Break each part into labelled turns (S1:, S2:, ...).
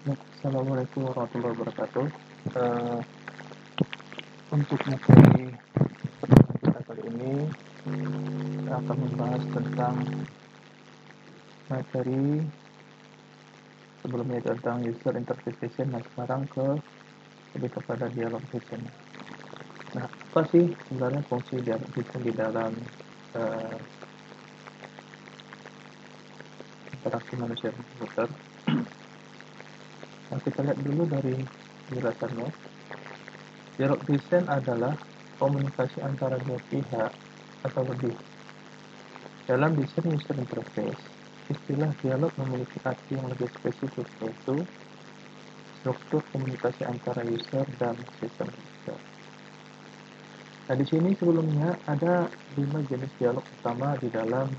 S1: Assalamualaikum warahmatullahi wabarakatuh. Eh, untuk materi pertemuan kita kali ini, kita akan membahas tentang materi sebelumnya tentang user interface vision, dan sekarang lebih kepada dialog vision. Nah, apa sih sebenarnya fungsi dialog vision di dalam interaksi manusia dan komputer? Nah, kita lihat dulu dari penjelasannya. Dialog vision adalah komunikasi antara dua pihak atau lebih. Dalam desain user interface, istilah dialog memiliki arti yang lebih spesifik, yaitu struktur komunikasi antara user dan sistem user. Nah, di sini sebelumnya ada 5 jenis dialog utama di dalam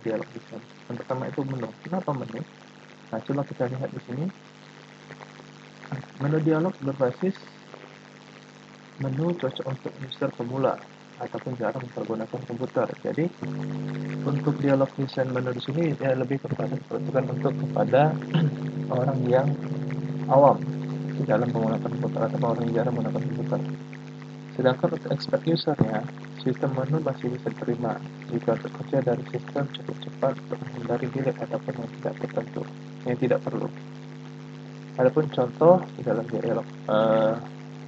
S1: dialog desain. Yang pertama itu menu. Kenapa menu? Nah, coba kita lihat di sini. Menu dialog berbasis menu cocok untuk user pemula ataupun jarang mempergunakan komputer. Jadi untuk dialog desain menu di sini ya lebih kepada peruntukan untuk kepada orang yang awam di dalam menggunakan komputer atau orang yang jarang menggunakan komputer. Sedangkan untuk expert usernya, sistem menu masih bisa terima jika bekerja dari sistem cukup cepat untuk menghindari delete ataupun yang tidak tertentu, yang tidak perlu. Adapun contoh di dalam dialog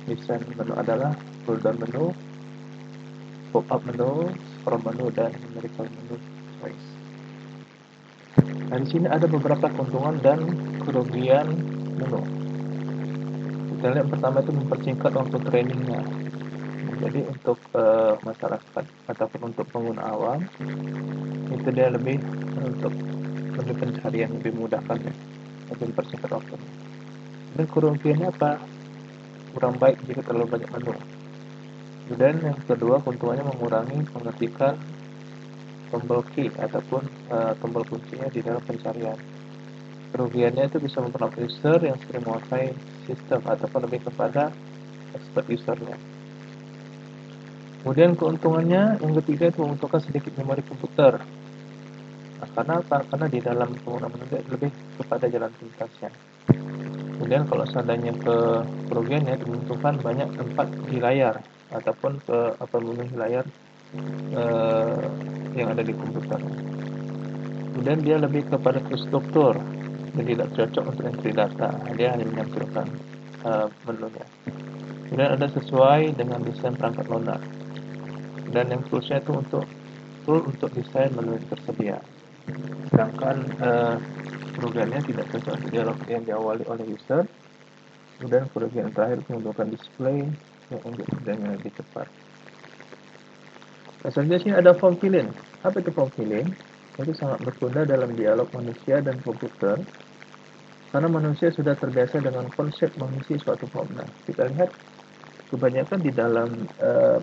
S1: desain menu adalah pull-down menu, pop-up menu, scroll menu, dan numerical menu choice. Nah, di sini ada beberapa keuntungan dan kerugian menu. Kita lihat pertama itu mempersingkat waktu trainingnya. Jadi untuk masyarakat ataupun untuk pengguna awam itu dia lebih untuk lebih pencarian lebih mudahkan ya, lebih mempersingkat waktu. Dan kerugiannya apa? Kurang baik jika terlalu banyak menu. Dan yang kedua, keuntungannya mengurangi pengetikan tombol key ataupun tombol kuncinya di dalam pencarian. Kerugiannya itu bisa mempengaruhi user yang sering menguasai sistem ataupun lebih kepada expert usernya. Kemudian keuntungannya yang ketiga itu membutuhkan sedikit memori komputer. Nah, karena apa? Karena di dalam penggunaan menu lebih kepada jalan pintasnya. Kemudian kalau seandainya kerugiannya itu membutuhkan banyak tempat di layar ataupun memenuhi layar yang ada di komputer. Kemudian dia lebih kepada struktur, jadi tidak cocok untuk entry data. Dia hanya menampilkan menunya. Kemudian ada sesuai dengan desain perangkat lunak. Dan yang toolsnya itu tool untuk desain menu yang tersedia. Sedangkan kerugiannya tidak cocok untuk dialog yang diawali oleh user. Kemudian kerugian terakhir menggunakan display yang untuk kerjanya lebih cepat. Nah, selanjutnya sini ada form fill-in. Apa itu form fill-in? Itu sangat berguna dalam dialog manusia dan komputer karena manusia sudah terbiasa dengan konsep mengisi suatu form. Nah, kita lihat kebanyakan di dalam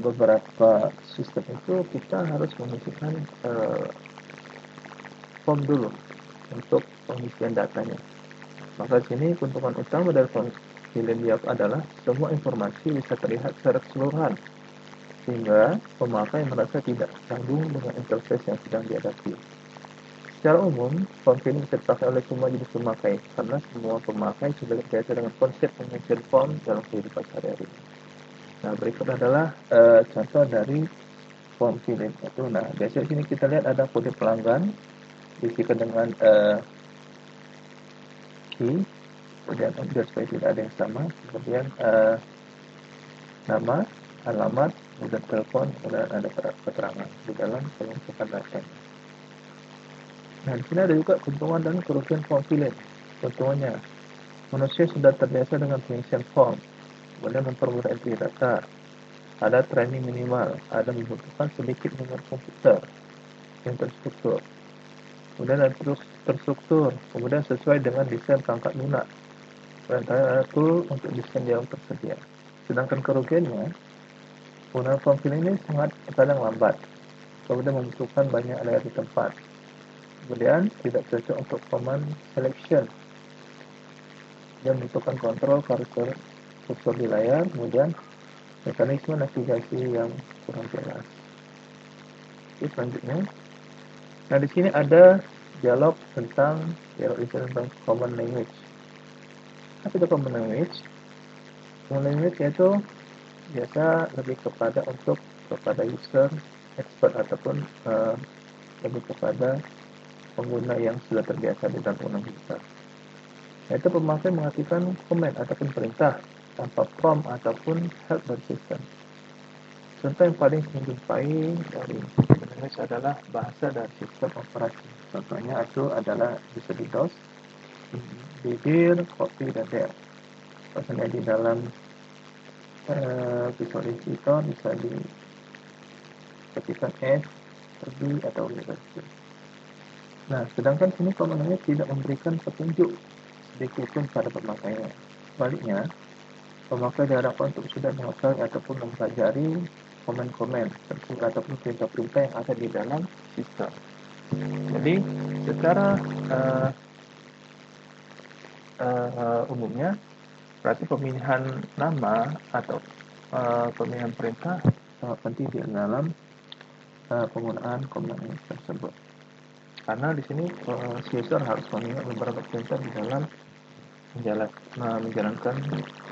S1: beberapa sistem itu kita harus mengisikan form dulu untuk pengisian datanya. Maka sini keuntungan utama dari form fill-in adalah semua informasi bisa terlihat secara keseluruhan sehingga pemakai merasa tidak canggung dengan interface yang sedang dihadapi. Secara umum, form fill-in bisa dipakai oleh semua jenis pemakai karena semua pemakai sudah terbiasa dengan konsep mengisi form dalam kehidupan sehari-hari. Nah, berikut adalah contoh dari form fill-in itu. Nah, biasanya sini kita lihat ada kode pelanggan diisikan dengan key, kemudian biar supaya tidak ada yang sama, kemudian nama, alamat, kemudian telepon, kemudian ada keterangan di dalam pengisian data. Nah, di sini ada juga keuntungan dan kerugian form fill-in. Keuntungannya, manusia sudah terbiasa dengan pengisian form, kemudian mempermudah entry data, ada training minimal, ada membutuhkan sedikit memori komputer yang terstruktur, kemudian ada terstruktur, kemudian sesuai dengan desain perangkat lunak, dan ada tool untuk desain dialog tersedia. Sedangkan kerugiannya, penggunaan form fill ini sangat kadang lambat, kemudian membutuhkan banyak layar di tempat, kemudian tidak cocok untuk command selection, dan membutuhkan kontrol kursor di layar, kemudian mekanisme navigasi yang kurang jelas. Oke, selanjutnya. Nah, di sini ada dialog tentang common language. Apa itu common language? Common language yaitu biasa lebih kepada user expert ataupun lebih kepada pengguna yang sudah terbiasa dengan penggunaan digital. Yaitu pemakai mengartikan komen ataupun perintah tanpa prompt ataupun help dari sistem. Contoh yang paling sering dijumpai dari language adalah bahasa dan sistem operasi. Contohnya itu adalah bisa di DOS, di dir, copy, dan del. Misalnya di dalam Visual Editor bisa diketikkan S, pergi, atau reverse. Nah, sedangkan sini komandonya tidak memberikan petunjuk sedikit pun pada pemakainya. Sebaliknya, pemakai diharapkan untuk sudah mengetahui ataupun mempelajari komen-komen ataupun perintah-perintah yang ada di dalam sistem. Jadi, secara umumnya, berarti pemilihan nama atau pemilihan perintah sangat penting di dalam penggunaan command tersebut. Karena di sini user harus mengingat beberapa perintah di dalam menjalankan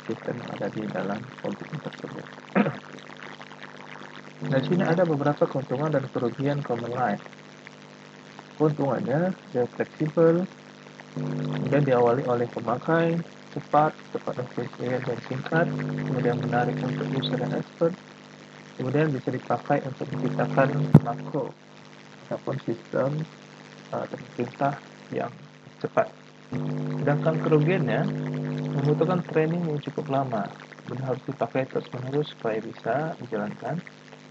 S1: sistem yang ada di dalam komputer tersebut. Nah, di sini ada beberapa keuntungan dan kerugian command line. Keuntungannya, dia fleksibel, kemudian diawali oleh pemakai, cepat efisien dan singkat, kemudian menarik untuk user dan expert, kemudian bisa dipakai untuk menciptakan makro ataupun sistem atau perintah yang cepat. Sedangkan kerugiannya membutuhkan training yang cukup lama, dan harus dipakai terus-menerus supaya bisa dijalankan.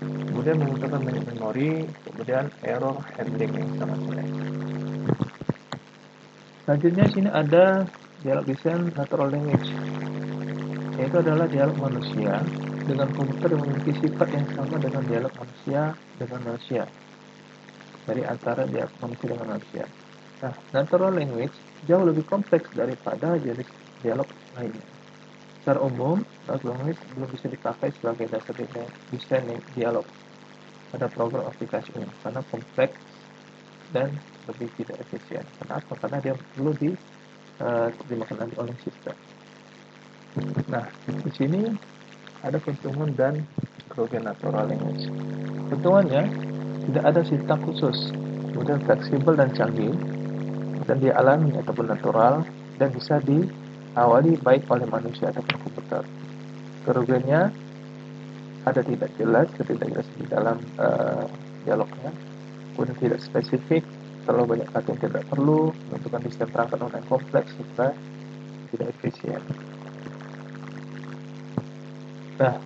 S1: Kemudian membutuhkan banyak memori, kemudian error handling yang sangat jelek. Selanjutnya sini ada dialog design natural language, yaitu adalah dialog manusia dengan komputer yang memiliki sifat yang sama dengan dialog manusia dengan manusia. Dari antara dialog manusia dengan manusia. Nah, natural language jauh lebih kompleks daripada jenis dialog lainnya. Secara umum, natural language belum bisa dipakai sebagai dasar desain dialog pada program aplikasi ini karena kompleks dan lebih tidak efisien. Kenapa? Karena dia perlu diterjemahkan nanti oleh sistem. Nah, di sini ada keuntungan dan kerugian natural language. Keuntungannya, tidak ada sintaks khusus, kemudian fleksibel dan canggih, dan dia alami ataupun natural, dan bisa diawali baik oleh manusia ataupun komputer. Kerugiannya, ada tidak jelas di dalam dialognya, kemudian tidak spesifik, terlalu banyak kata yang tidak perlu, menentukan sistem perangkat online kompleks, serta tidak efisien. Nah,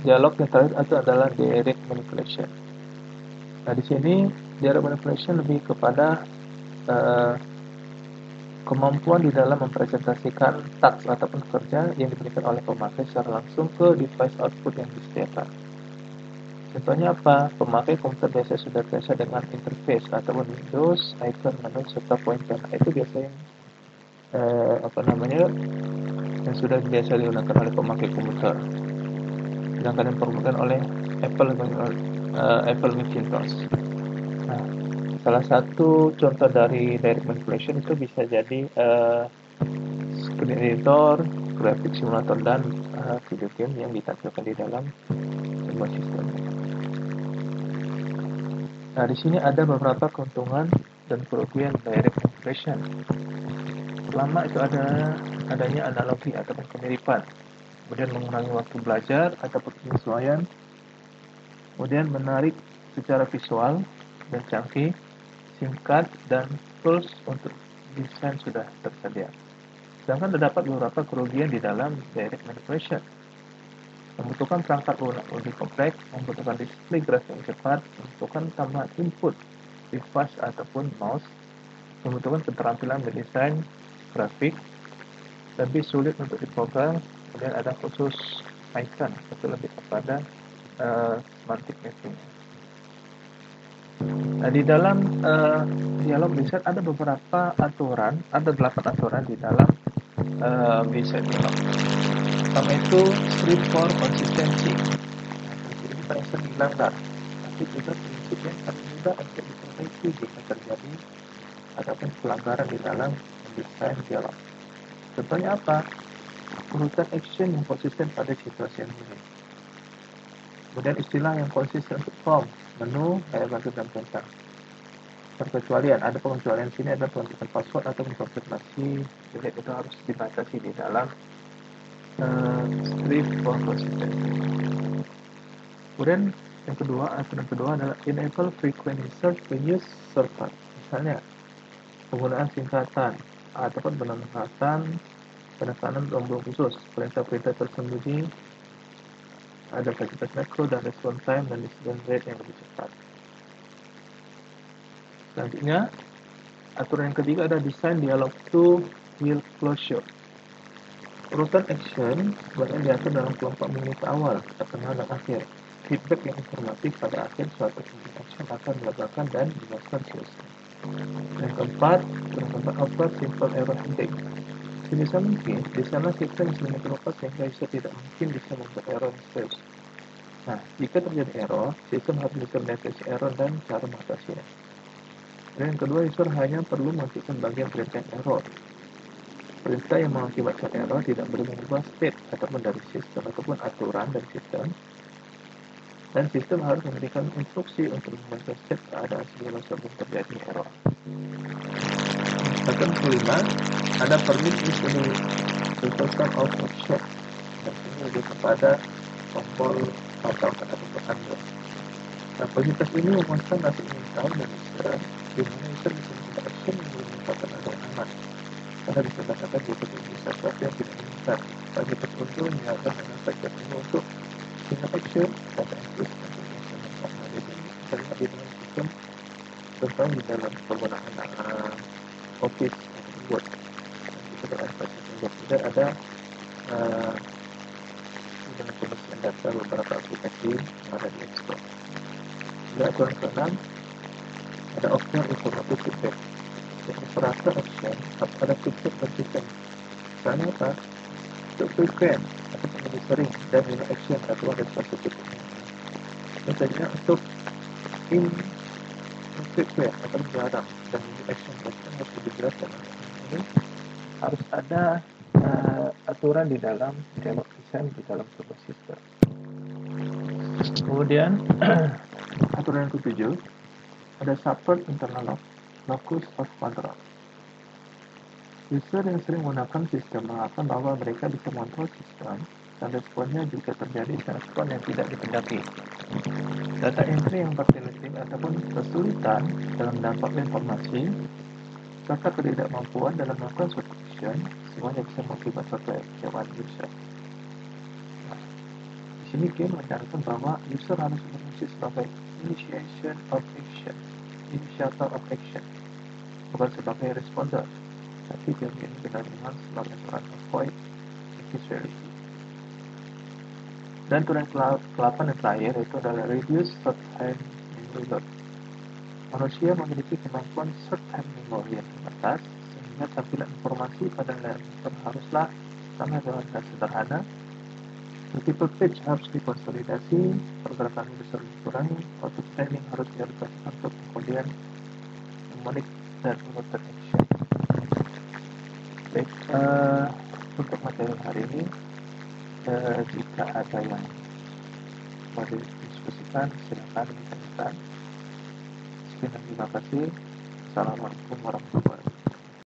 S1: dialog yang terakhir itu adalah direct manipulation. Nah, di sini direct manipulation lebih kepada kemampuan di dalam mempresentasikan task ataupun kerja yang diberikan oleh pemakai secara langsung ke device output yang disediakan. Contohnya apa? Pemakai komputer biasa sudah biasa dengan interface ataupun Windows, icon menu serta pointer. Itu biasanya yang sudah biasa digunakan oleh pemakai komputer. Sedangkan yang diperlukan oleh Apple Macintosh. Nah, salah satu contoh dari direct manipulation itu bisa jadi screen editor, graphic simulator, dan video game yang ditampilkan di dalam sebuah sistem. Nah, di sini ada beberapa keuntungan dan kerugian direct manipulation. Pertama itu adanya analogi ataupun kemiripan, kemudian mengurangi waktu belajar ataupun penyesuaian, kemudian menarik secara visual dan canggih, singkat, dan tools untuk desain sudah tersedia. Sedangkan terdapat beberapa kerugian di dalam direct manipulation. Membutuhkan perangkat lunak lebih kompleks, membutuhkan display grafik yang cepat, membutuhkan tambahan input device ataupun mouse, membutuhkan keterampilan mendesain grafik, lebih sulit untuk diprogram, kemudian ada khusus icon, itu lebih kepada semantic mapping. Nah, di dalam dialog desain ada beberapa aturan, ada 8 aturan di dalam desain dialog. Pertama itu strict for consistency. Ini paling sering dilanggar, tapi juga prinsip yang paling mudah untuk diperbaiki jika terjadi ataupun pelanggaran di dalam desain dialog. Contohnya apa? Urutan action yang konsisten pada situasi yang unik. Kemudian istilah yang konsisten untuk form, menu, daya bantu dan perintah. Perkecualian, ada pengecualian sini ada penentukan password atau mengkonfirmasi, jadi itu harus dibatasi di dalam script for consistency. Kemudian yang kedua adalah enable frequent insert when use shortcut. Misalnya penggunaan singkatan ataupun penekanan tombol khusus, perintah-perintah tersembunyi, ada fasilitas macro dan response time dan decision rate yang lebih cepat. Selanjutnya, aturan yang ketiga ada design dialog to yield closure. Urutan action sebenarnya diatur dalam kelompok menu ke awal, tengah dan akhir. Feedback yang informatif pada akhir suatu action akan dilakukan dan dijelaskan selesai. Yang keempat offer simple error handling. Sebisa mungkin, desainlah sistem yang sedemikian rupa sehingga user tidak mungkin bisa membuat error yang serius. Nah, jika terjadi error, sistem harus bisa mendeteksi error dan cara mengatasinya. Dan yang kedua, user hanya perlu mengaktifkan bagian perintah error. Perintah yang mengakibatkan error tidak perlu mengubah state ataupun dari sistem ataupun aturan dari sistem. Dan sistem harus memberikan instruksi untuk membaca state keadaan sebelum terjadi error. Pattern kelima, ada permit usually reversal of action. Dan ini lebih kepada tombol atau undo. Nah, fasilitas ini memuaskan rasa ingin tahu dan user, di mana user bisa membuat action yang belum merupakan ada yang aman. Karena bisa katakan dia bisa sesuatu yang tidak diinginkan. Bagi tertentu menyiapkan efek tertentu untuk tingkat action, data input, dan informasi yang terlihat di dalam sistem, contohnya di dalam penggunaan Office atau Word. Kita ada fasilitas juga ada dengan pengisian data beberapa aplikasi yang ada di App Store. Di aturan ke-6 ada optional automatic feedback. Jadi perasa action harus ada feedback konsisten. Misalnya apa? Untuk frequent atau lebih sering dan nilai action atau ada spesifik. Misalnya untuk infrequent atau jarang dan nilai action harus lebih jelas dan ini harus ada aturan di dalam dialog design di dalam sebuah sistem. Kemudian aturan yang ke-7 ada support internal locus of control. User yang sering menggunakan sistem mengatakan bahwa mereka bisa mengontrol sistem dan responnya jika terjadi respon yang tidak dikehendaki. Data entry yang bertele-tele ataupun kesulitan dalam mendapatkan informasi serta ketidakmampuan dalam melakukan suatu action semuanya bisa mengakibatkan suatu kekecewaan user. Di sini game menyarankan bahwa user harus berfungsi sebagai initiator of action, bukan sebagai responder. Tapi game ini benar-benar sebagai seorang avoid accessory. Dan aturan ke-8 yang terakhir itu adalah reduce short time memory load. Manusia memiliki kemampuan short time memory yang terbatas, sehingga tampilan informasi pada layar monitor haruslah sangat dan sederhana. Multiple page harus dikonsolidasi, pergerakan bisa dikurangi, auto scanning harus dialokasikan untuk kemudian mnemonic dan urutan action. Baik, untuk materi hari ini, jika ada yang mau didiskusikan, silakan ditanyakan. Sekian, terima kasih. Assalamualaikum warahmatullahi wabarakatuh.